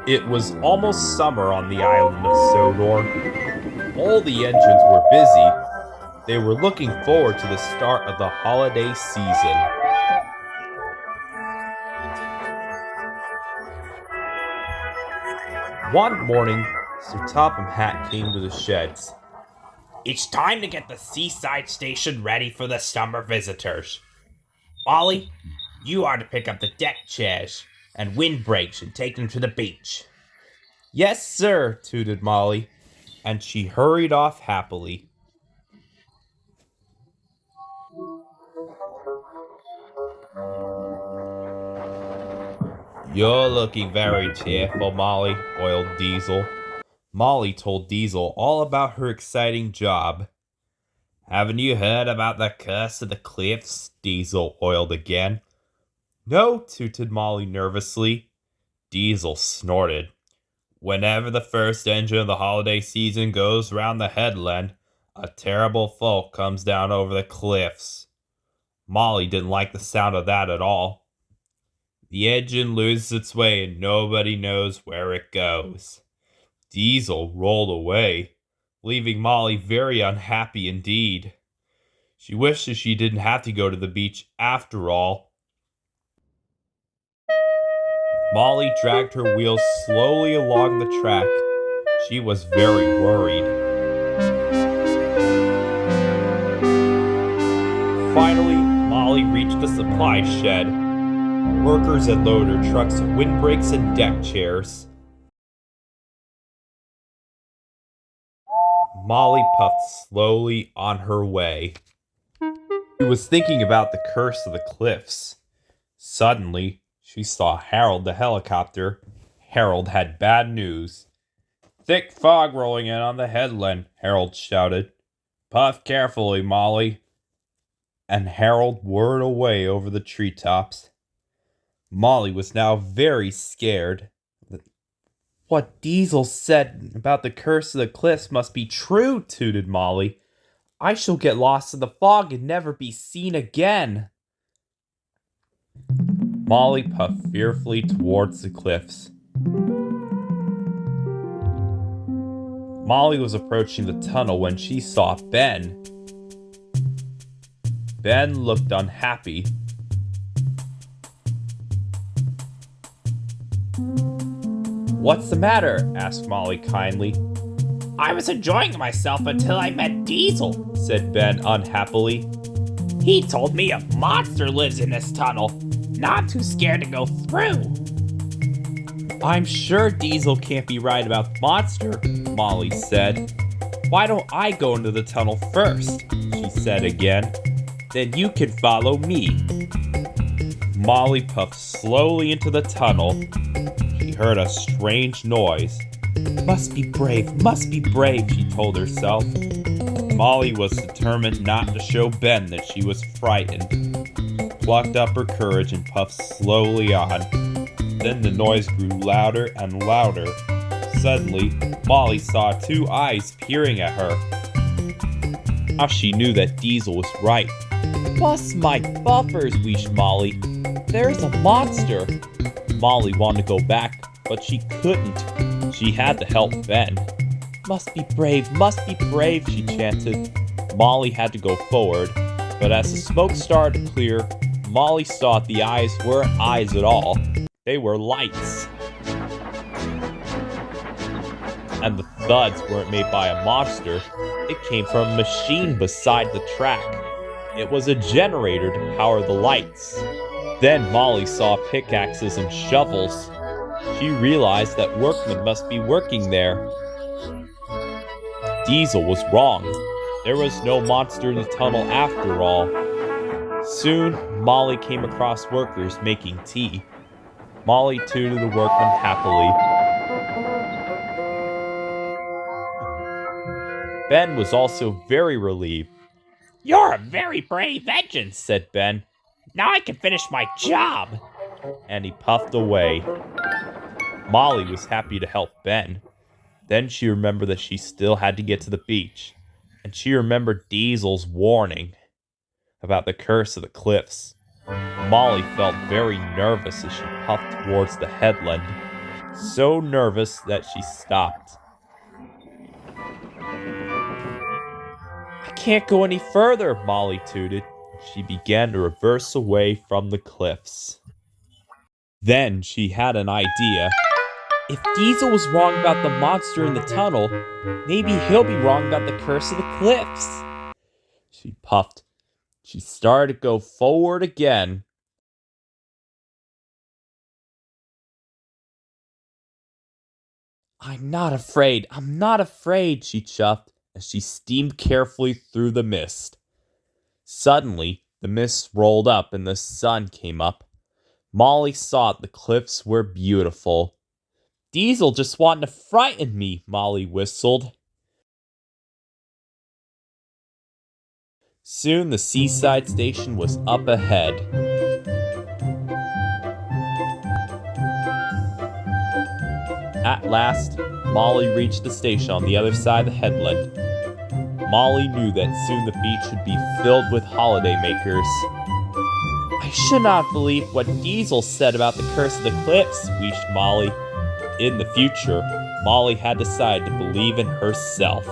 It was almost summer on the island of Sodor. All the engines were busy. They were looking forward to the start of the holiday season. One morning, Sir Topham Hatt came to the sheds. It's time to get the seaside station ready for the summer visitors. Molly, you are to pick up the deck chairs and windbreaks and take them to the beach. Yes, sir, tooted Molly, and she hurried off happily. You're looking very cheerful, Molly, oiled Diesel. Molly told Diesel all about her exciting job. Haven't you heard about the curse of the cliffs? Diesel oiled again. No, tooted Molly nervously. Diesel snorted. Whenever the first engine of the holiday season goes round the headland, a terrible fall comes down over the cliffs. Molly didn't like the sound of that at all. The engine loses its way and nobody knows where it goes. Diesel rolled away, leaving Molly very unhappy indeed. She wishes she didn't have to go to the beach after all. Molly dragged her wheels slowly along the track. She was very worried. Finally, Molly reached the supply shed. Workers had loaded her trucks with windbreaks and deck chairs. Molly puffed slowly on her way. She was thinking about the curse of the cliffs. Suddenly, she saw Harold the helicopter. Harold had bad news. Thick fog rolling in on the headland, Harold shouted. Puff carefully, Molly. And Harold whirred away over the treetops. Molly was now very scared. What Diesel said about the curse of the cliffs must be true, tooted Molly. I shall get lost in the fog and never be seen again. Molly puffed fearfully towards the cliffs. Molly was approaching the tunnel when she saw Ben. Ben looked unhappy. What's the matter? Asked Molly kindly. I was enjoying myself until I met Diesel, said Ben unhappily. He told me a monster lives in this tunnel. Not too scared to go through. I'm sure Diesel can't be right about monster, Molly said. Why don't I go into the tunnel first? She said again. Then you can follow me. Molly puffed slowly into the tunnel. She heard a strange noise. Must be brave, she told herself. Molly was determined not to show Ben that she was frightened. Plucked up her courage and puffed slowly on. Then the noise grew louder and louder. Suddenly, Molly saw two eyes peering at her. Now she knew that Diesel was right. Bust my buffers, wheezed Molly. There's a monster. Molly wanted to go back, but she couldn't. She had to help Ben. Must be brave, she chanted. Molly had to go forward, but as the smoke started to clear, Molly saw the eyes weren't eyes at all. They were lights. And the thuds weren't made by a monster. It came from a machine beside the track. It was a generator to power the lights. Then Molly saw pickaxes and shovels. She realized that workmen must be working there. Diesel was wrong. There was no monster in the tunnel after all. Soon, Molly came across workers making tea. Molly tooted the workmen happily. Ben was also very relieved. You're a very brave engine, said Ben. Now I can finish my job. And he puffed away. Molly was happy to help Ben. Then she remembered that she still had to get to the beach. And she remembered Diesel's warning about the curse of the cliffs. Molly felt very nervous as she puffed towards the headland. so nervous that she stopped. I can't go any further, Molly tooted. She began to reverse away from the cliffs. Then she had an idea. If Diesel was wrong about the monster in the tunnel, maybe he'll be wrong about the curse of the cliffs. She puffed. She started to go forward again. I'm not afraid, she chuffed as she steamed carefully through the mist. Suddenly, the mist rolled up and the sun came up. Molly saw the cliffs were beautiful. Diesel just wanted to frighten me, Molly whistled. Soon the seaside station was up ahead. At last, Molly reached the station on the other side of the headland. Molly knew that soon the beach would be filled with holidaymakers. I should not have believed what Diesel said about the curse of the cliffs, wished Molly. In the future, Molly had decided to believe in herself.